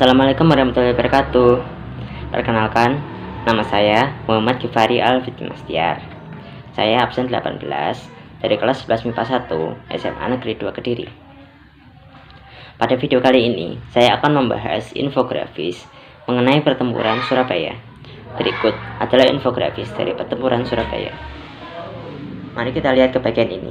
Assalamualaikum warahmatullahi wabarakatuh. Perkenalkan, nama saya Muhammad Gifari Al-Fitmastiar. Saya absen 18 dari kelas 11 MIPA 1 SMA Negeri 2 Kediri. Pada video kali ini, saya akan membahas infografis mengenai pertempuran Surabaya. Berikut adalah infografis dari pertempuran Surabaya. Mari kita lihat ke bagian ini.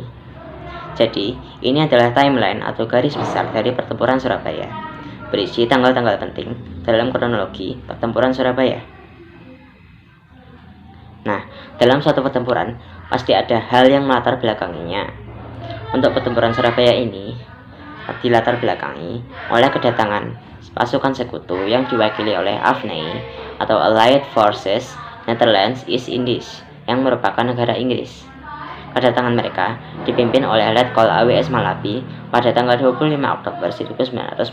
Jadi, ini adalah timeline atau garis besar dari pertempuran Surabaya, berisi tanggal-tanggal penting dalam kronologi pertempuran Surabaya. Nah, dalam suatu pertempuran pasti ada hal yang melatar belakanginya. Untuk pertempuran Surabaya ini dilatar belakangi oleh kedatangan pasukan sekutu yang diwakili oleh AFNI atau Allied Forces Netherlands East Indies yang merupakan negara Inggris. Kedatangan mereka dipimpin oleh Letkol AWS Malabi pada tanggal 25 Oktober 1945.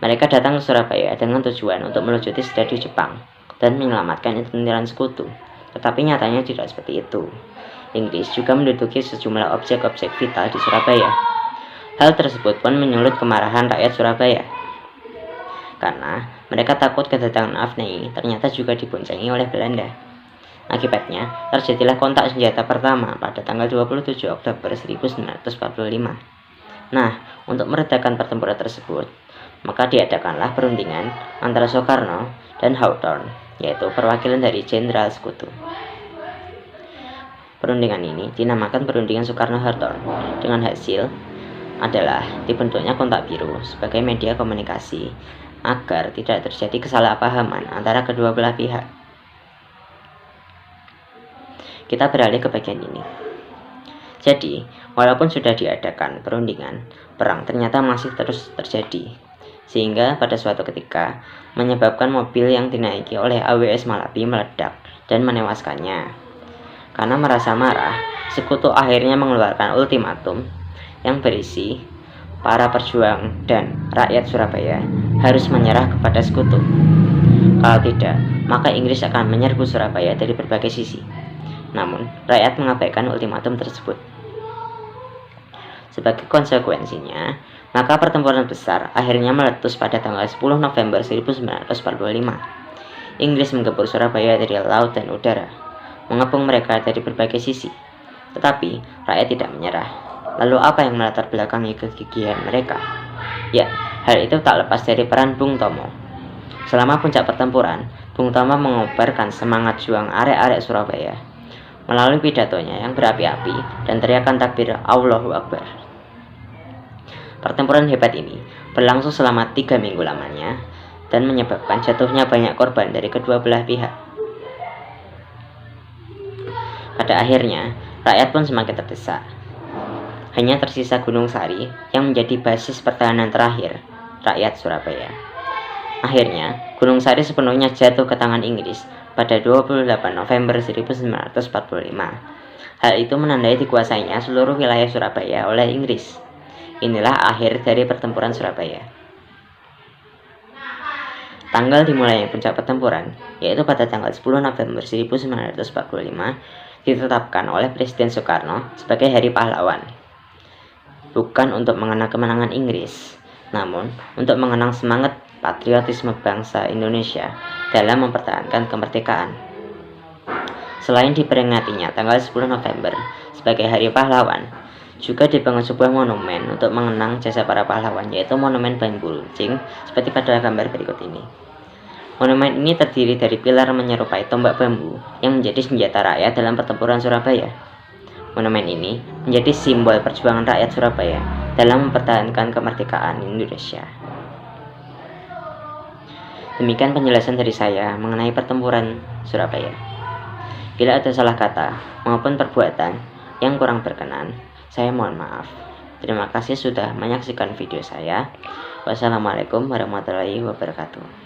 Mereka datang ke Surabaya dengan tujuan untuk melucuti strategi Jepang dan menyelamatkan intiran sekutu. Tetapi nyatanya tidak seperti itu. Inggris juga menduduki sejumlah objek-objek vital di Surabaya. Hal tersebut pun menyulut kemarahan rakyat Surabaya, karena mereka takut kedatangan AFNI ternyata juga diboncengi oleh Belanda. Akibatnya, terjadilah kontak senjata pertama pada tanggal 27 Oktober 1945. Nah, untuk meredakan pertempuran tersebut, maka diadakanlah perundingan antara Soekarno dan Hawthorne, yaitu perwakilan dari Jenderal Sekutu. Perundingan ini dinamakan Perundingan Soekarno-Hawthorne, dengan hasil adalah dibentuknya kontak biru sebagai media komunikasi agar tidak terjadi kesalahpahaman antara kedua belah pihak. Kita beralih ke bagian ini. Jadi, walaupun sudah diadakan perundingan, perang ternyata masih terus terjadi, sehingga pada suatu ketika menyebabkan mobil yang dinaiki oleh AWS Malabi meledak dan menewaskannya. Karena merasa marah, sekutu akhirnya mengeluarkan ultimatum yang berisi para perjuang dan rakyat Surabaya harus menyerah kepada sekutu. Kalau tidak, maka Inggris akan menyerbu Surabaya dari berbagai sisi. Namun, rakyat mengabaikan ultimatum tersebut. Sebagai konsekuensinya, maka pertempuran besar akhirnya meletus pada tanggal 10 November 1945. Inggris menggempur Surabaya dari laut dan udara, mengepung mereka dari berbagai sisi. Tetapi, rakyat tidak menyerah. Lalu apa yang melatar belakangi kegigihan mereka? Ya, hal itu tak lepas dari peran Bung Tomo. Selama puncak pertempuran, Bung Tomo mengobarkan semangat juang arek-arek Surabaya melalui pidatonya yang berapi-api dan teriakan takbir Allahu Akbar. Pertempuran hebat ini berlangsung selama 3 minggu lamanya dan menyebabkan jatuhnya banyak korban dari kedua belah pihak. Pada akhirnya, rakyat pun semakin terdesak. Hanya tersisa Gunung Sari yang menjadi basis pertahanan terakhir rakyat Surabaya. Akhirnya, Gunung Sari sepenuhnya jatuh ke tangan Inggris pada 28 November 1945. Hal itu menandai dikuasainya seluruh wilayah Surabaya oleh Inggris. Inilah akhir dari pertempuran Surabaya. Tanggal dimulainya puncak pertempuran, yaitu pada tanggal 10 November 1945, ditetapkan oleh Presiden Soekarno sebagai Hari Pahlawan. Bukan untuk mengenang kemenangan Inggris, namun untuk mengenang semangat patriotisme bangsa Indonesia dalam mempertahankan kemerdekaan. Selain diperingatinya tanggal 10 November sebagai Hari Pahlawan, juga dibangun sebuah monumen untuk mengenang jasa para pahlawan, yaitu Monumen Bambu Runcing seperti pada gambar berikut ini. Monumen ini terdiri dari pilar menyerupai tombak bambu yang menjadi senjata rakyat dalam pertempuran Surabaya. Monumen ini menjadi simbol perjuangan rakyat Surabaya dalam mempertahankan kemerdekaan Indonesia. Demikian penjelasan dari saya mengenai pertempuran Surabaya. Bila ada salah kata maupun perbuatan yang kurang berkenan, saya mohon maaf. Terima kasih sudah menyaksikan video saya. Wassalamualaikum warahmatullahi wabarakatuh.